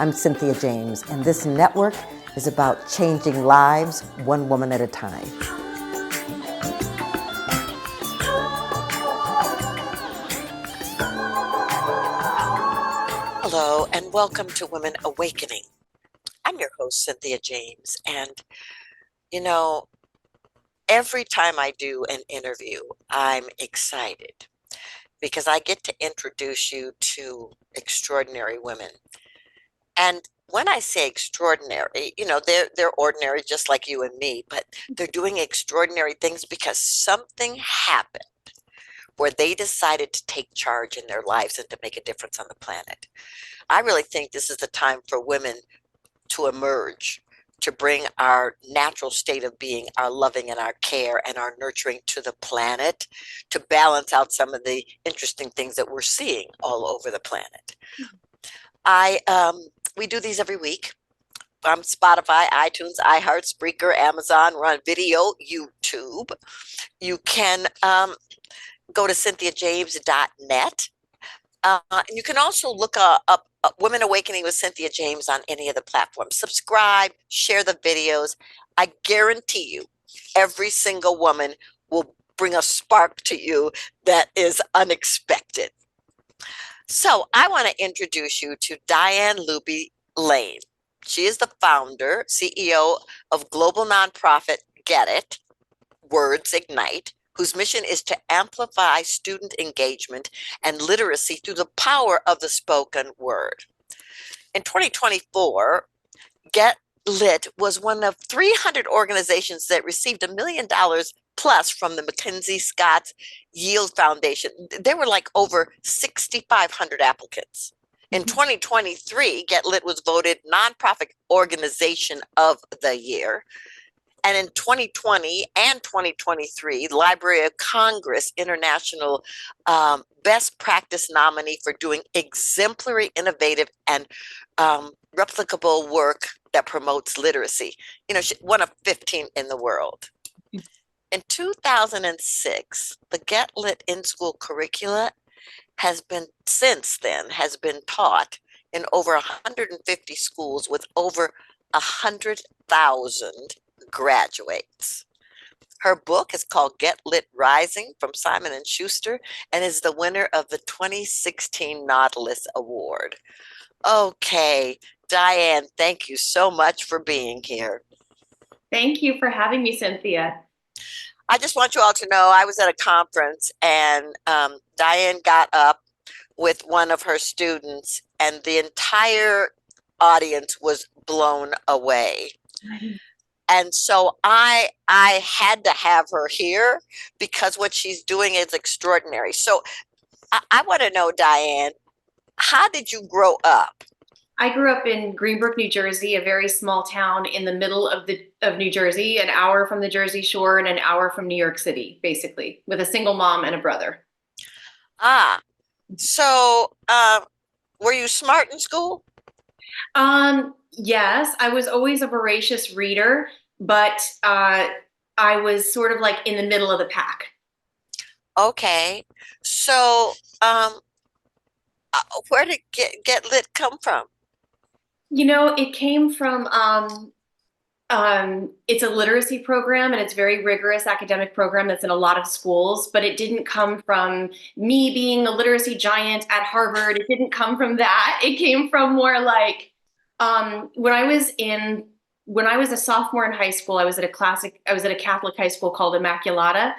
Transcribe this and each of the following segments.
I'm Cynthia James, and this network is about changing lives one woman at a time. Hello, and welcome to Women Awakening. I'm your host, Cynthia James, and every time I do an interview, I'm excited because I get to introduce you to extraordinary women. And when I say extraordinary, they're ordinary just like you and me, but they're doing extraordinary things because something happened where they decided to take charge in their lives and to make a difference on the planet. I really think this is the time for women to emerge, to bring our natural state of being, our loving and our care and our nurturing to the planet, to balance out some of the interesting things that we're seeing all over the planet. We do these every week. Spotify, iTunes, iHeart, Spreaker, Amazon. We're on video, YouTube. You can go to cynthiajames.net. You can also look up Women Awakening with Cynthia James on any of the platforms. Subscribe, share the videos. I guarantee you, every single woman will bring a spark to you that is unexpected. So I want to introduce you to Diane Luby Lane. She is the founder, CEO of global nonprofit Get It, Words Ignite, whose mission is to amplify student engagement and literacy through the power of the spoken word. In 2024, Get Lit was one of 300 organizations that received $1 million plus from the Mackenzie Scott Yield Foundation. There were like over 6,500 applicants. In 2023, Get Lit was voted Nonprofit Organization of the Year. And in 2020 and 2023, Library of Congress International Best Practice nominee for doing exemplary, innovative, and replicable work that promotes literacy. One of 15 in the world. In 2006, the Get Lit in-school curricula has been taught in over 150 schools with over 100,000 graduates. Her book is called Get Lit Rising from Simon & Schuster and is the winner of the 2016 Nautilus Award. Okay, Diane, thank you so much for being here. Thank you for having me, Cynthia. I just want you all to know I was at a conference and Diane got up with one of her students and the entire audience was blown away. And so I had to have her here because what she's doing is extraordinary. So I want to know, Diane, how did you grow up? I grew up in Greenbrook, New Jersey, a very small town in the middle of New Jersey, an hour from the Jersey Shore and an hour from New York City, basically, with a single mom and a brother. So were you smart in school? Yes, I was always a voracious reader, but I was sort of like in the middle of the pack. Okay, so where did Get Lit come from? It came from it's a literacy program and it's a very rigorous academic program that's in a lot of schools, but it didn't come from me being a literacy giant at Harvard. It didn't come from that. It came from more like when I was a sophomore in high school, I was at a Catholic high school called Immaculata.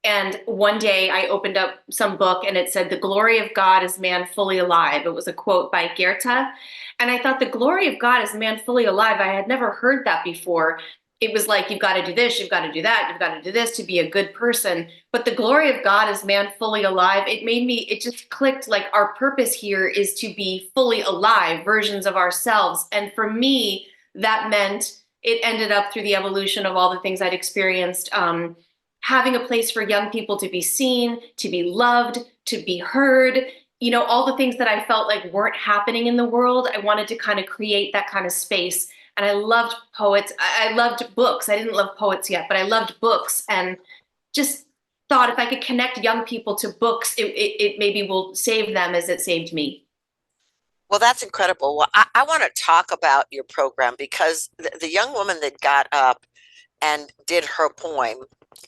And one day I opened up some book and it said, "The glory of God is man fully alive." It was a quote by Goethe. And I thought, the glory of God is man fully alive. I had never heard that before. It was like, you've got to do this, you've got to do that, you've got to do this to be a good person. But the glory of God is man fully alive. It just clicked, like our purpose here is to be fully alive, versions of ourselves. And for me, that meant it ended up through the evolution of all the things I'd experienced, having a place for young people to be seen, to be loved, to be heard, all the things that I felt like weren't happening in the world. I wanted to kind of create that kind of space. And I loved poets. I loved books. I didn't love poets yet, but I loved books and just thought if I could connect young people to books, it maybe will save them as it saved me. Well, that's incredible. Well, I want to talk about your program because the young woman that got up and did her poem.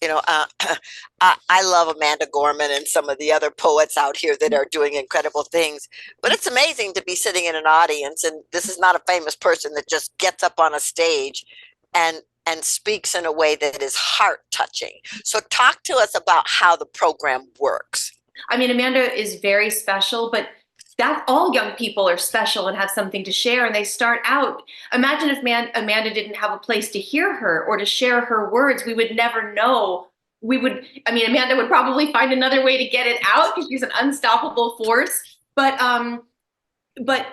You know, I love Amanda Gorman and some of the other poets out here that are doing incredible things. But it's amazing to be sitting in an audience, and this is not a famous person that just gets up on a stage and speaks in a way that is heart touching. So, talk to us about how the program works. I mean, Amanda is very special, but that all young people are special and have something to share, and they start out. Imagine if Amanda didn't have a place to hear her or to share her words. We would never know. I mean, Amanda would probably find another way to get it out because she's an unstoppable force. But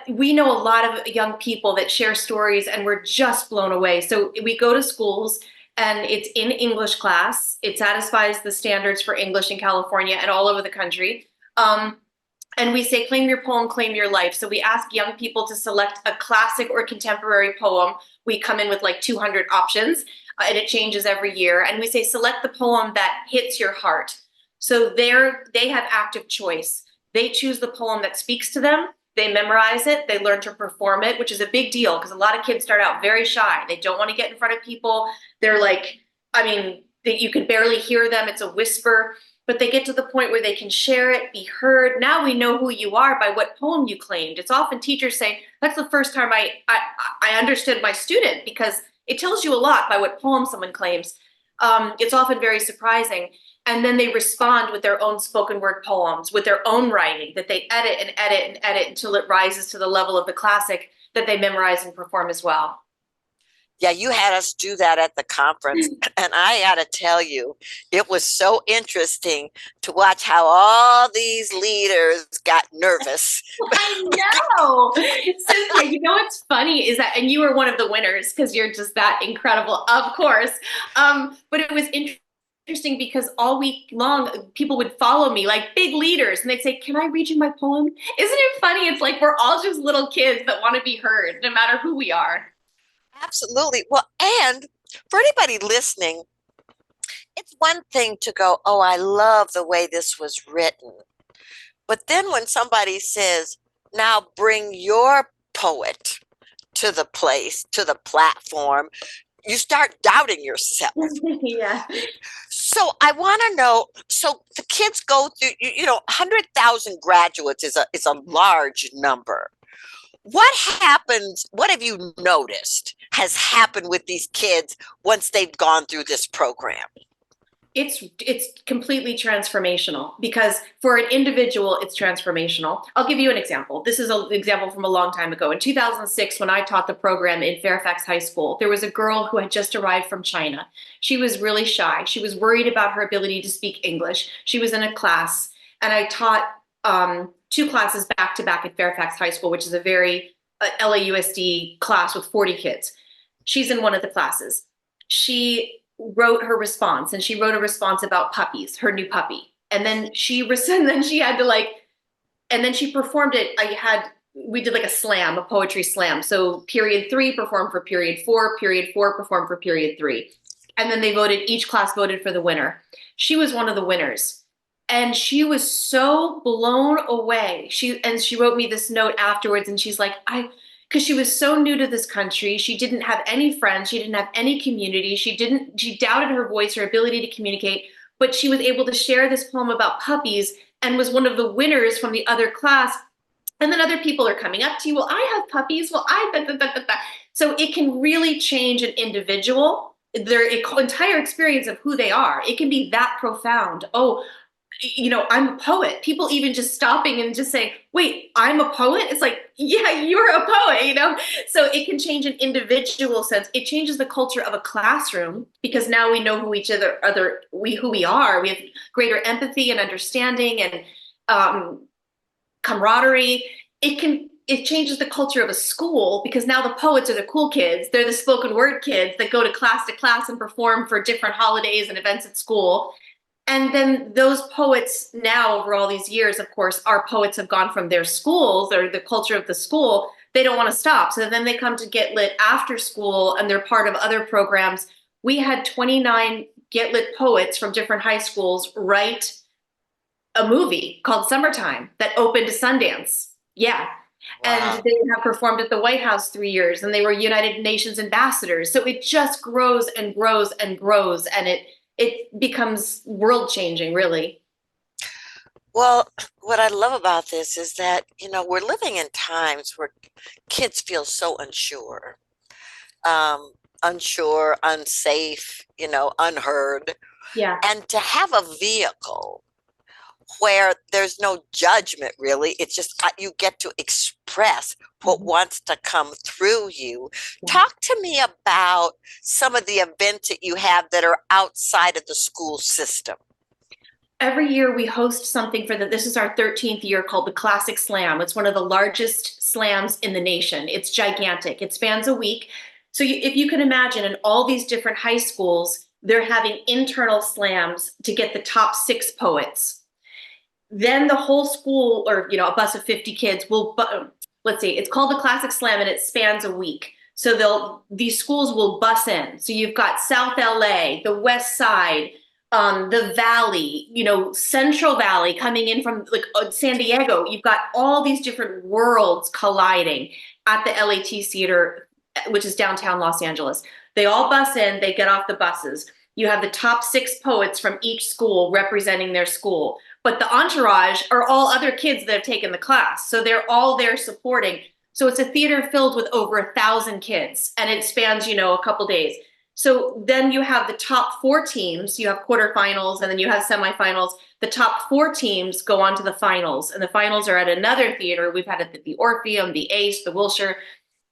we know a lot of young people that share stories, and we're just blown away. So we go to schools, and it's in English class. It satisfies the standards for English in California and all over the country. And we say, claim your poem, claim your life. So we ask young people to select a classic or contemporary poem. We come in with like 200 options, and it changes every year. And we say, select the poem that hits your heart. So they have active choice. They choose the poem that speaks to them. They memorize it. They learn to perform it, which is a big deal because a lot of kids start out very shy. They don't want to get in front of people. They're like, I mean, you can barely hear them. It's a whisper. But they get to the point where they can share it, be heard. Now we know who you are by what poem you claimed. It's often teachers say, that's the first time I understood my student, because it tells you a lot by what poem someone claims. It's often very surprising. And then they respond with their own spoken word poems, with their own writing that they edit and edit and edit until it rises to the level of the classic that they memorize and perform as well. Yeah, you had us do that at the conference. And I got to tell you, it was so interesting to watch how all these leaders got nervous. I know. Cynthia, you know what's funny is that, and you were one of the winners because you're just that incredible, of course. But it was interesting because all week long, people would follow me like big leaders, and they'd say, can I read you my poem? Isn't it funny? It's like we're all just little kids that want to be heard, no matter who we are. Absolutely. Well, and for anybody listening, it's one thing to go, oh, I love the way this was written. But then when somebody says, now bring your poet to the place, to the platform, you start doubting yourself. Yeah. So I want to know, so the kids go through, 100,000 graduates is a large number. What happens? What have you noticed has happened with these kids once they've gone through this program? It's completely transformational, because for an individual, it's transformational. I'll give you an example. This is an example from a long time ago. In 2006, when I taught the program in Fairfax High School, there was a girl who had just arrived from China. She was really shy. She was worried about her ability to speak English. She was in a class, and I taught 2 classes back to back at Fairfax High School, which is a very LAUSD class with 40 kids. She's in one of the classes. She wrote her response, and she wrote a response about puppies, her new puppy. And then she had to and then she performed it. We did like a slam, a poetry slam. So period 3 performed for period 4 performed for period 3. And then each class voted for the winner. She was one of the winners. And she was so blown away. She wrote me this note afterwards, and she's like, because she was so new to this country. She didn't have any friends. She didn't have any community. She doubted her voice, her ability to communicate, but she was able to share this poem about puppies and was one of the winners from the other class. And then other people are coming up to you. Well, I have puppies. Well, So it can really change an individual, their entire experience of who they are. It can be that profound. Oh, I'm a poet. People even just stopping and just saying, wait, I'm a poet? It's like, yeah, you're a poet, So it can change an individual sense. It changes the culture of a classroom, because now we know who who we are. We have greater empathy and understanding and camaraderie. It changes the culture of a school, because now the poets are the cool kids. They're the spoken word kids that go to class and perform for different holidays and events at school. And then those poets now, over all these years, of course, our poets have gone from their schools or the culture of the school. They don't want to stop. So then they come to Get Lit after school, and they're part of other programs. We had 29 Get Lit poets from different high schools write a movie called Summertime that opened to Sundance. Yeah. And Wow. they have performed at the White House 3 years, and they were United Nations ambassadors. So it just grows and grows and grows, and it becomes world changing, really. Well, what I love about this is that, we're living in times where kids feel so unsure, um, unsure, unsafe, unheard. Yeah. And to have a vehicle where there's no judgment really, it's just you get to express what Mhm. wants to come through you. Yeah. Talk to me about some of the events that you have that are outside of the school system. Every year we host something this is our 13th year, called the Classic Slam. It's one of the largest slams in the nation. It's gigantic. It spans a week. So if you can imagine, in all these different high schools, they're having internal slams to get the top 6 poets. Then the whole school, or a bus of 50 kids will, let's see, it's called the Classic Slam, and it spans a week. So these schools will bus in. So you've got South LA, the West Side, the Valley, Central Valley, coming in from like San Diego. You've got all these different worlds colliding at the LAT Theater, which is downtown Los Angeles. They all bus in, they get off the buses. You have the top 6 poets from each school representing their school. But the entourage are all other kids that have taken the class. So they're all there supporting. So it's a theater filled with over 1,000 kids, and it spans, a couple days. So then you have the top 4 teams, you have quarterfinals, and then you have semifinals. The top 4 teams go on to the finals, and the finals are at another theater. We've had it at the Orpheum, the Ace, the Wilshire,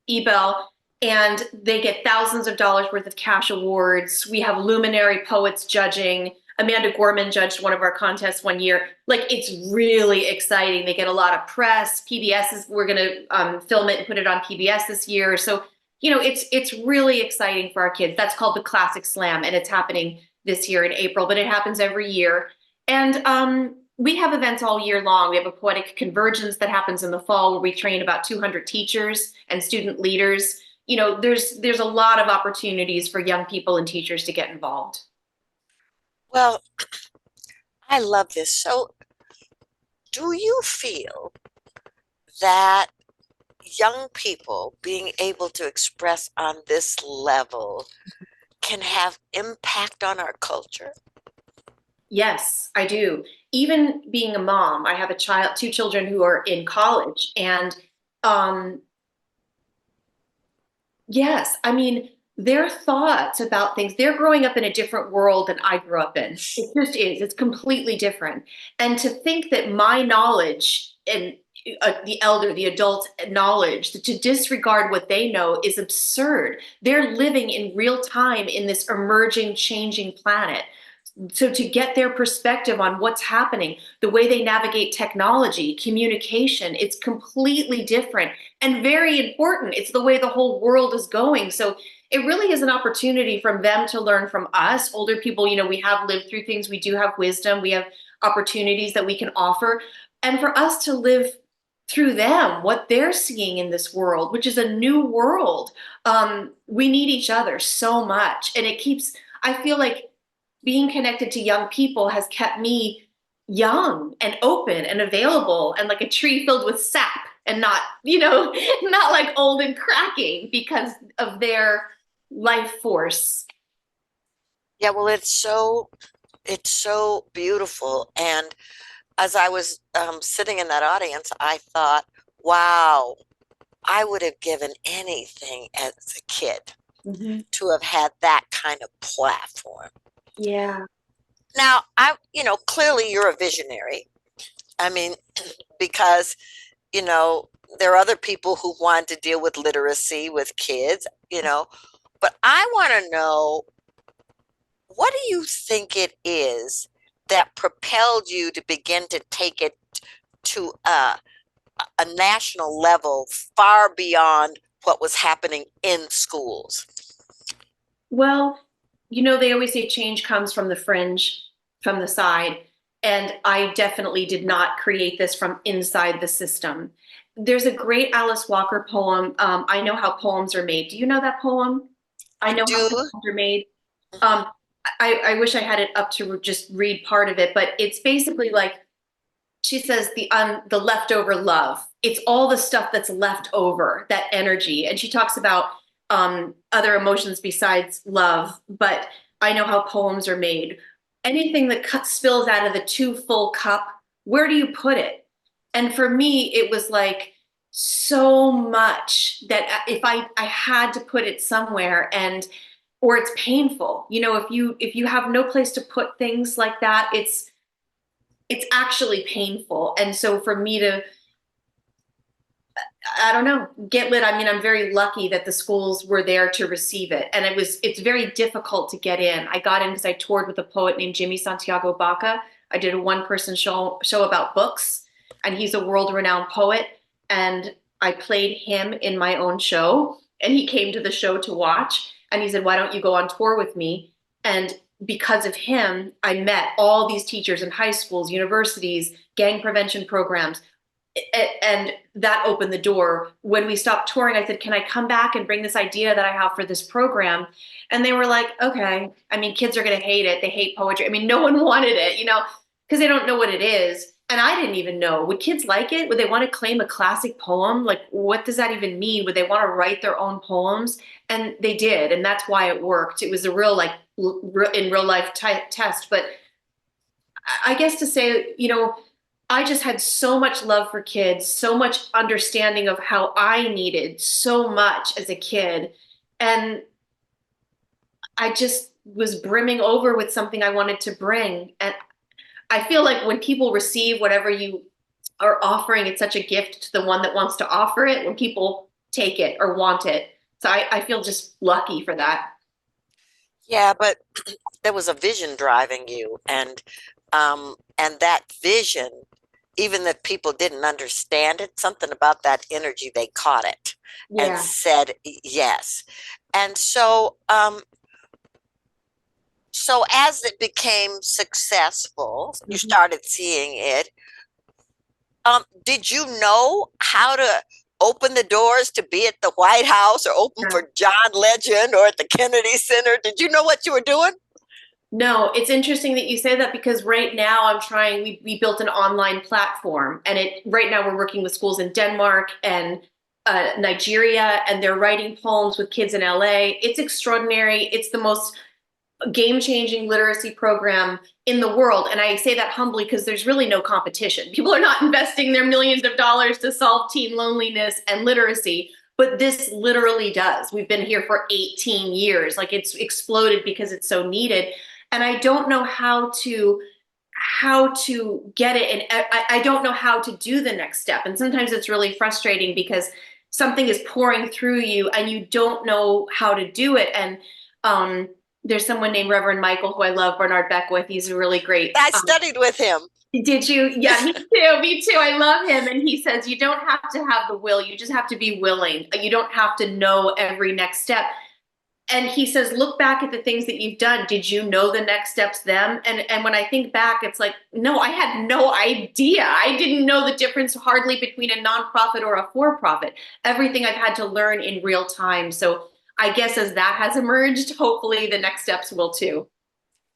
Ebell, and they get thousands of dollars worth of cash awards. We have luminary poets judging. Amanda Gorman judged one of our contests one year. Like, it's really exciting. They get a lot of press. We're going to film it and put it on PBS this year. So, it's really exciting for our kids. That's called the Classic Slam, and it's happening this year in April, but it happens every year. And we have events all year long. We have a poetic convergence that happens in the fall, where we train about 200 teachers and student leaders. There's a lot of opportunities for young people and teachers to get involved. Well, I love this. So, do you feel that young people being able to express on this level can have impact on our culture? Yes, I do. Even being a mom, I have 2 children who are in college, and um, yes, I mean, their thoughts about things, they're growing up in a different world than I grew up in. It just is. It's completely different. And to think that my knowledge and the adult knowledge, to disregard what they know, is absurd. They're living in real time in this emerging, changing planet. So to get their perspective on what's happening, the way they navigate technology, communication, it's completely different and very important. It's the way the whole world is going. So it really is an opportunity for them to learn from us. Older people, we have lived through things. We do have wisdom. We have opportunities that we can offer. And for us to live through them, what they're seeing in this world, which is a new world. We need each other so much. And I feel like being connected to young people has kept me young and open and available, and like a tree filled with sap, and not, not like old and cracking because of their life force. Yeah, well, it's so beautiful. And as I was sitting in that audience, I thought, wow, I would have given anything as a kid Mhm. to have had that kind of platform. Yeah. Now, clearly you're a visionary. I mean, because, you know, there are other people who want to deal with literacy with kids, but I want to know, what do you think it is that propelled you to begin to take it to a national level far beyond what was happening in schools? Well, they always say change comes from the fringe, from the side. And I definitely did not create this from inside the system. There's a great Alice Walker poem, I Know How Poems Are Made. Do you know that poem? I I Know How do. Poems Are Made. Mhm. Um, I wish I had it up to just read part of it, but it's basically like, she says, the leftover love. it's all the stuff that's left over, that energy. And she talks about other emotions besides love, but I know how poems are made. Anything that spills out of the too full cup, where do you put it? And for me, it was like so much that if I had to put it somewhere, and or it's painful. You know, if you have no place to put things like that, it's actually painful. And so for me to, I don't know, get lit. I mean, I'm very lucky that the schools were there to receive it. And it's very difficult to get in. I got in because I toured with a poet named Jimmy Santiago Baca. I did a one-person show about books, and he's a world-renowned poet. And I played him in my own show, and he came to the show to watch. And he said, "Why don't you go on tour with me?" And because of him, I met all these teachers in high schools, universities, gang prevention programs. And that opened the door. When we stopped touring, I said, "Can I come back and bring this idea that I have for this program?" And they were like, "Okay." I mean, kids are going to hate it. They hate poetry. I mean, no one wanted it, you know, because they don't know what it is. And I didn't even know. Would kids like it? Would they want to claim a classic poem? Like, what does that even mean? Would they want to write their own poems? And they did. And that's why it worked. It was a real, like, in real life test. But I guess to say, you know, I just had so much love for kids, so much understanding of how I needed so much as a kid. And I just was brimming over with something I wanted to bring. And I feel like when people receive whatever you are offering, it's such a gift to the one that wants to offer it when people take it or want it. So I feel just lucky for that. Yeah, but there was a vision driving you, and that vision, even if people didn't understand it, something about that energy, they caught it and Yeah. said yes. And so as it became successful, you started seeing it. Did you know how to open the doors to be at the White House or open Yeah. for John Legend or at the Kennedy Center? Did you know what you were doing? No, it's interesting that you say that, because right now I'm trying, we built an online platform, and right now we're working with schools in Denmark and Nigeria, and they're writing poems with kids in LA. It's extraordinary. It's the most game-changing literacy program in the world. And I say that humbly because there's really no competition. People are not investing their millions of dollars to solve teen loneliness and literacy, but this literally does. We've been here for 18 years. Like, it's exploded because it's so needed. And I don't know how to get it, and I don't know how to do the next step. And sometimes it's really frustrating because something is pouring through you and you don't know how to do it. And there's someone named Reverend Michael, who I love, Bernard Beckwith. He's a really great. I studied with him. Did you? Yeah, me too. Me too. I love him. And he says, you don't have to have the will. You just have to be willing. You don't have to know every next step. And he says, look back at the things that you've done. Did you know the next steps then? And when I think back, it's like, no, I had no idea. I didn't know the difference hardly between a nonprofit or a for-profit. Everything I've had to learn in real time. So I guess as that has emerged, hopefully the next steps will too.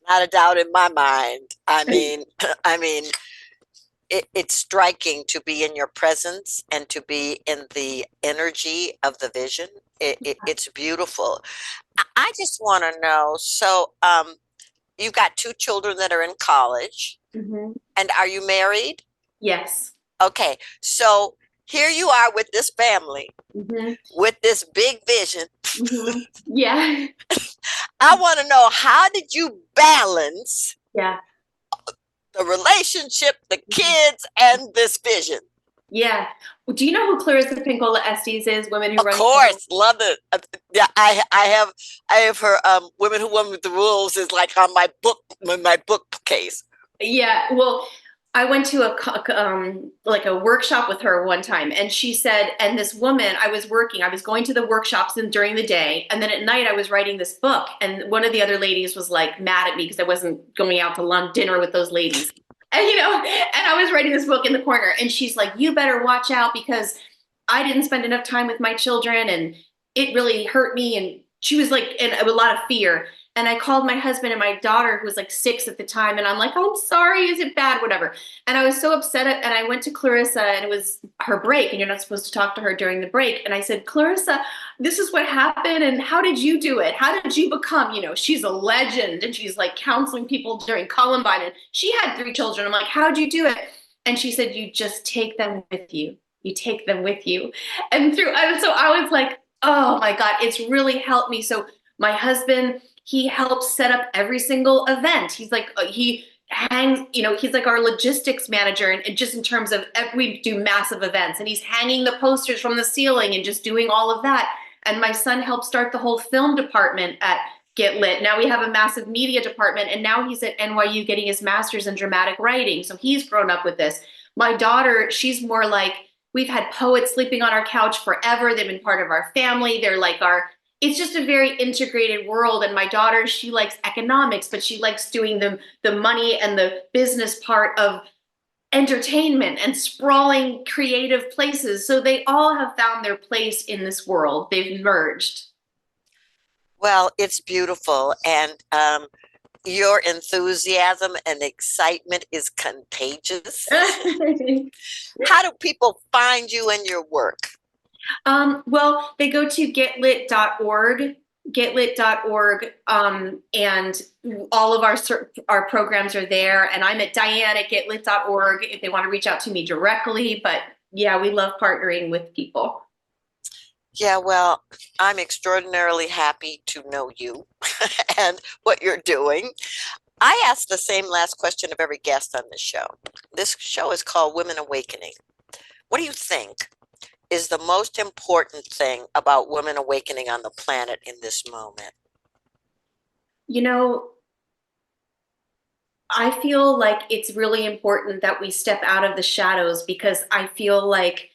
Not a doubt in my mind. I mean, it's striking to be in your presence and to be in the energy of the vision. It's beautiful. I just want to know, so you've got 2 children that are in college, and are you married? Yes. Okay, so here you are with this family, with this big vision. Yeah. I want to know, how did you balance the relationship, the kids, and this vision? Yeah. Do you know who Clarissa Pinkola Estes is? Women Who Run. Of course, love it. Yeah, I have her. Women Who Run with the Rules is like on my bookcase. Yeah. Well, I went to a workshop with her one time, and she said, and this woman, I was going to the workshops during the day, and then at night I was writing this book, and one of the other ladies was like mad at me because I wasn't going out to lunch dinner with those ladies. And, you know, and I was writing this book in the corner, and she's like, you better watch out because I didn't spend enough time with my children and it really hurt me. And she was like, in a lot of fear. And I called my husband and my daughter, who was like 6 at the time, and I'm like, I'm sorry, is it bad? Whatever. And I was so upset. And I went to Clarissa, and it was her break, and you're not supposed to talk to her during the break. And I said, Clarissa, this is what happened. And how did you do it? How did you become, she's a legend, and she's like counseling people during Columbine. And she had 3 children. I'm like, how'd you do it? And she said, you just take them with you. You take them with you. And so I was like, oh my God, it's really helped me. So my husband, he helps set up every single event. He's like, he hangs, he's like our logistics manager. And just in terms of, we do massive events, and he's hanging the posters from the ceiling and just doing all of that. And my son helped start the whole film department at Get Lit. Now we have a massive media department, and now he's at NYU getting his master's in dramatic writing. So he's grown up with this. My daughter, she's more like, we've had poets sleeping on our couch forever. They've been part of our family. They're like it's just a very integrated world. And my daughter, she likes economics, but she likes doing the money and the business part of entertainment and sprawling creative places. So they all have found their place in this world. They've merged. Well, it's beautiful. And your enthusiasm and excitement is contagious. How do people find you and your work? Well, they go to getlit.org, and all of our programs are there. And I'm at Diane at getlit.org if they want to reach out to me directly. But yeah, we love partnering with people. Yeah, well, I'm extraordinarily happy to know you and what you're doing. I ask the same last question of every guest on this show. This show is called Women Awakening. What do you think is the most important thing about women awakening on the planet in this moment? I feel like it's really important that we step out of the shadows, because I feel like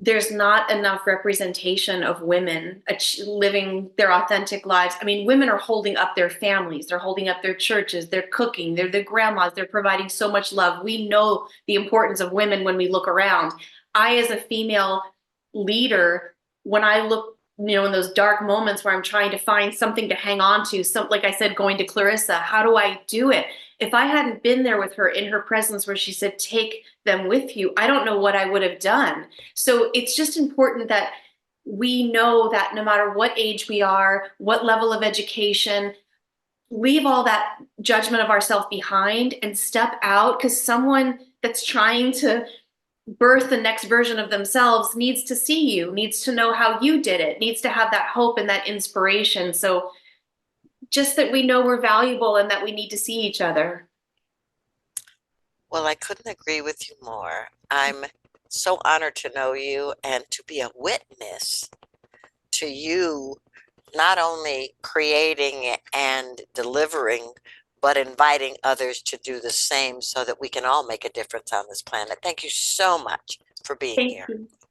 there's not enough representation of women living their authentic lives. I mean, women are holding up their families, they're holding up their churches, they're cooking, they're the grandmas, they're providing so much love. We know the importance of women when we look around. I, as a female leader, when I look, in those dark moments where I'm trying to find something to hang on to, like I said, going to Clarissa, how do I do it? If I hadn't been there with her in her presence where she said, take them with you, I don't know what I would have done. So it's just important that we know that no matter what age we are, what level of education, leave all that judgment of ourselves behind and step out, because someone that's trying to birth the next version of themselves needs to see you, needs to know how you did it, needs to have that hope and that inspiration. So just that we know we're valuable and that we need to see each other. Well, I couldn't agree with you more. I'm so honored to know you and to be a witness to you not only creating and delivering, but inviting others to do the same so that we can all make a difference on this planet. Thank you so much for being here.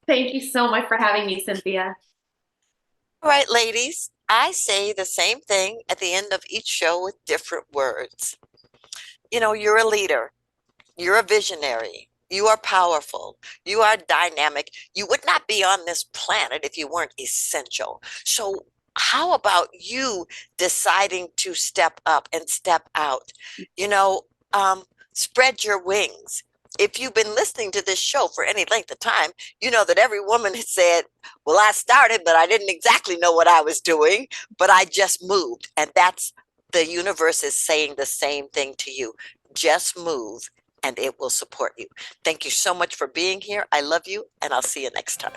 Thank you so much for having me, Cynthia. All right, ladies, I say the same thing at the end of each show with different words. You're a leader. You're a visionary. You are powerful. You are dynamic. You would not be on this planet if you weren't essential. So how about you deciding to step up and step out? Spread your wings. If you've been listening to this show for any length of time, you know that every woman has said, well, I started, but I didn't exactly know what I was doing, but I just moved. And that's the universe is saying the same thing to you. Just move and it will support you. Thank you so much for being here. I love you, and I'll see you next time.